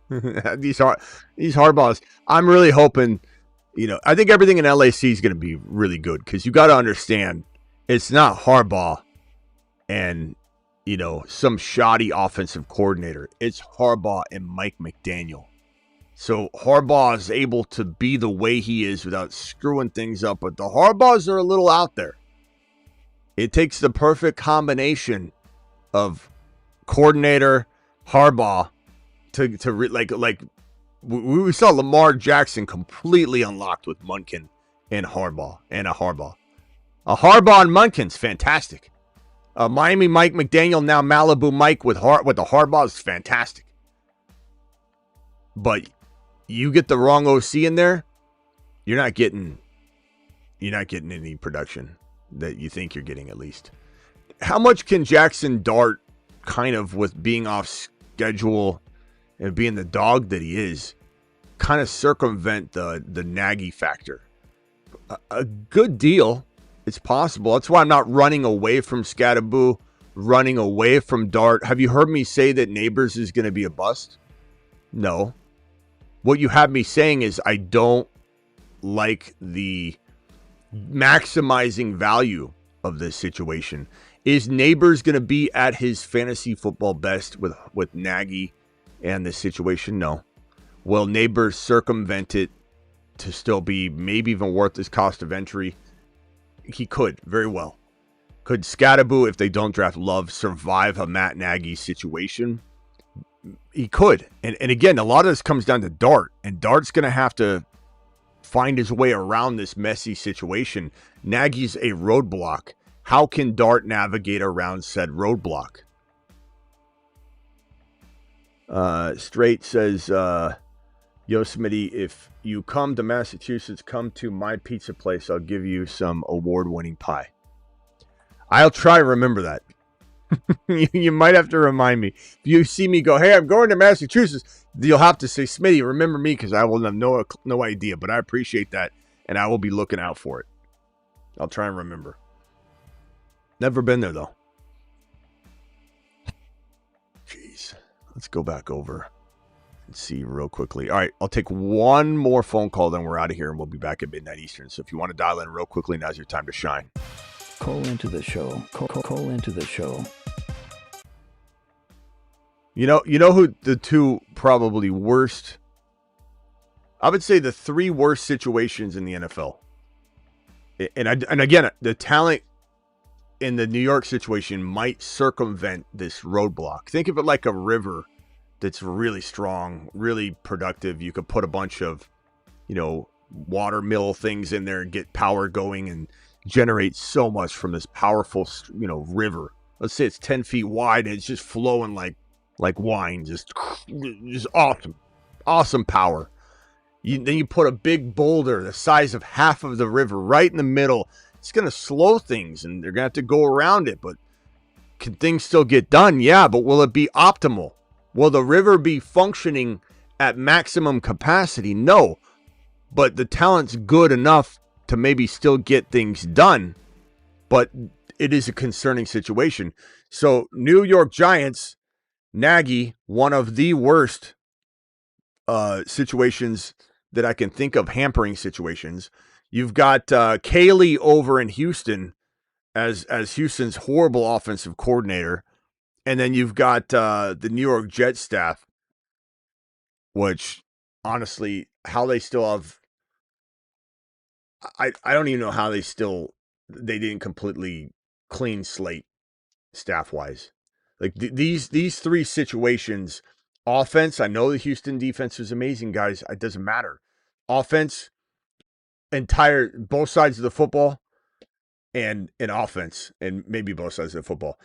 These Harbaughs. I'm really hoping, I think everything in LAC is going to be really good, because you got to understand, it's not Harbaugh and, some shoddy offensive coordinator. It's Harbaugh and Mike McDaniel. So Harbaugh is able to be the way he is without screwing things up. But the Harbaughs are a little out there. It takes the perfect combination of coordinator Harbaugh we saw Lamar Jackson completely unlocked with Munkin and Harbaugh and a Harbaugh. A Harbaugh and Munkin's fantastic. Miami Mike McDaniel, now Malibu Mike with the Harbaugh is fantastic. But you get the wrong OC in there, you're not getting any production that you think you're getting, at least. How much can Jackson Dart, kind of with being off schedule and being the dog that he is, kind of circumvent the Nagy factor? A good deal. It's possible. That's why I'm not running away from Scatterboo, running away from Dart. Have you heard me say that Neighbors is going to be a bust? No. What you have me saying is I don't like the maximizing value of this situation. Is Neighbors going to be at his fantasy football best with Nagy and this situation? No. Will Neighbors circumvent it to still be maybe even worth his cost of entry? He could, very well. Could Scatterboo, if they don't draft Love, survive a Matt Nagy situation? He could. And again, a lot of this comes down to Dart. And Dart's going to have to find his way around this messy situation. Nagy's a roadblock. How can Dart navigate around said roadblock? Straight says, yo, Smitty, if you come to Massachusetts, come to my pizza place. I'll give you some award-winning pie. I'll try to remember that. You might have to remind me. If you see me go, hey, I'm going to Massachusetts, you'll have to say, Smitty, remember me, because I will have no idea. But I appreciate that, and I will be looking out for it. I'll try and remember. Never been there, though. Jeez. Let's go back over and see real quickly. All right, I'll take one more phone call, then we're out of here, and we'll be back at midnight Eastern. So if you want to dial in real quickly, now's your time to shine. Call into the show. Call into the show. You know who the two probably worst, I would say the three worst situations in the NFL. And again, the talent in the New York situation might circumvent this roadblock. Think of it like a river that's really strong, really productive. You could put a bunch of, water mill things in there and get power going and generate so much from this powerful, river. Let's say it's 10 feet wide and it's just flowing like wine, just awesome power. Then you put a big boulder the size of half of the river right in the middle. It's going to slow things, and they're going to have to go around it. But can things still get done? Yeah, but will it be optimal? Will the river be functioning at maximum capacity? No. But the talent's good enough to maybe still get things done. But it is a concerning situation. So, New York Giants, Nagy, one of the worst situations that I can think of, hampering situations. You've got Kaylee over in Houston as Houston's horrible offensive coordinator. And then you've got the New York Jets staff, which, honestly, how they still have... I don't even know how they didn't completely clean slate staff-wise. Like, these three situations, offense, I know the Houston defense was amazing, guys. It doesn't matter. Offense, both sides of the football, and offense, and maybe both sides of the football.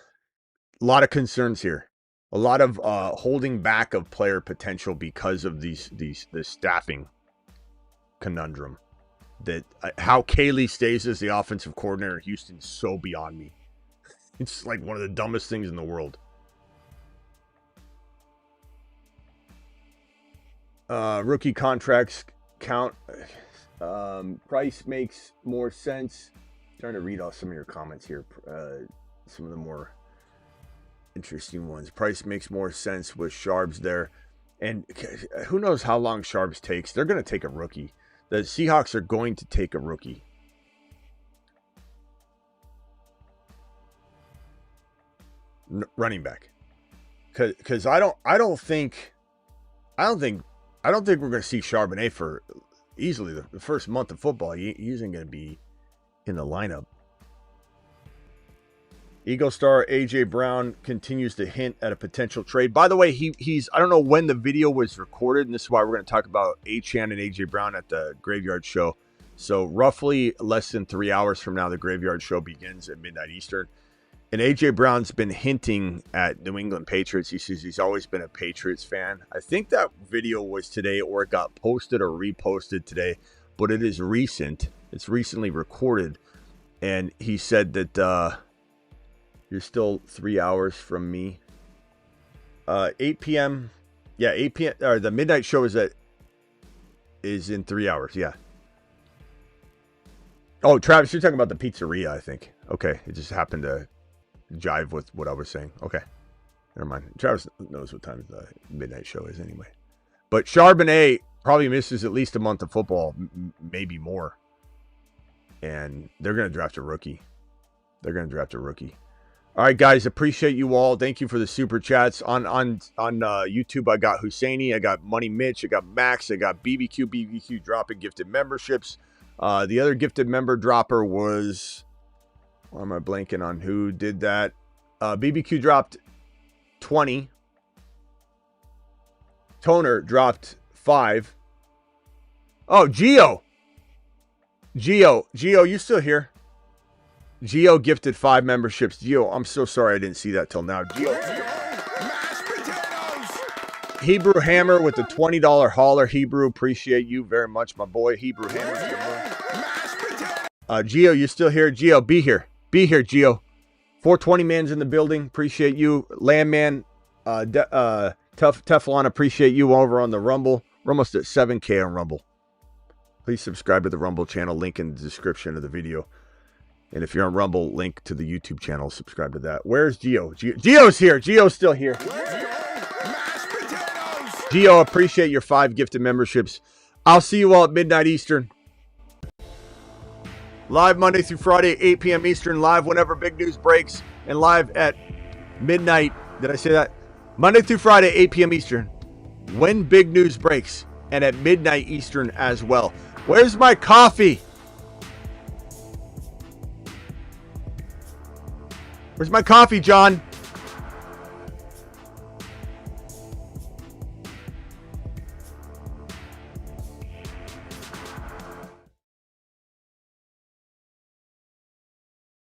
A lot of concerns here. A lot of holding back of player potential because of this staffing conundrum. That how Kaylee stays as the offensive coordinator in Houston is so beyond me. It's like one of the dumbest things in the world. Rookie contracts count. Price makes more sense. I'm trying to read off some of your comments here. Some of the more interesting ones. Price makes more sense with Sharps there. And who knows how long Sharps takes. They're going to take a rookie. The Seahawks are going to take a rookie. Running back. Because I don't think we're going to see Charbonnet for easily the first month of football. He isn't going to be in the lineup. Eagle star A.J. Brown continues to hint at a potential trade. By the way, he's I don't know when the video was recorded, and this is why we're going to talk about Achane and A.J. Brown at the Graveyard Show. So roughly less than 3 hours from now, the Graveyard Show begins at midnight Eastern. And A.J. Brown's been hinting at New England Patriots. He says he's always been a Patriots fan. I think that video was today, or it got posted or reposted today, but it is recent. It's recently recorded. And he said that you're still 3 hours from me. 8 p.m. Yeah, 8 p.m. Or the midnight show is in 3 hours. Yeah. Oh, Travis, you're talking about the pizzeria, I think. Okay, it just happened to jive with what I was saying. Okay, never mind. Travis knows what time the midnight show is anyway. But Charbonnet probably misses at least a month of football, maybe more. And they're going to draft a rookie. All right, guys, appreciate you all. Thank you for the super chats. On YouTube, I got Husseini, I got Money Mitch, I got Max, I got BBQ dropping gifted memberships. The other gifted member dropper was, why am I blanking on who did that? BBQ dropped 20. Toner dropped 5. Oh, Gio, you still here? Gio gifted 5 memberships. Gio, I'm so sorry I didn't see that till now. Gio. Hebrew Hammer with the $20 hauler. Hebrew, appreciate you very much, my boy. Hebrew Hammer. Gio, you still here? Gio, be here. Be here, Gio. 420 man's in the building. Appreciate you. Landman, Teflon, appreciate you over on the Rumble. We're almost at 7K on Rumble. Please subscribe to the Rumble channel. Link in the description of the video. And if you're on Rumble, link to the YouTube channel. Subscribe to that. Where's Gio? Gio's here. Gio's still here. Gio, appreciate your 5 gifted memberships. I'll see you all at midnight Eastern. Live Monday through Friday, 8 p.m. Eastern. Live whenever big news breaks. And live at midnight. Did I say that? Monday through Friday, 8 p.m. Eastern. When big news breaks. And at midnight Eastern as well. Where's my coffee? Where's my coffee, John?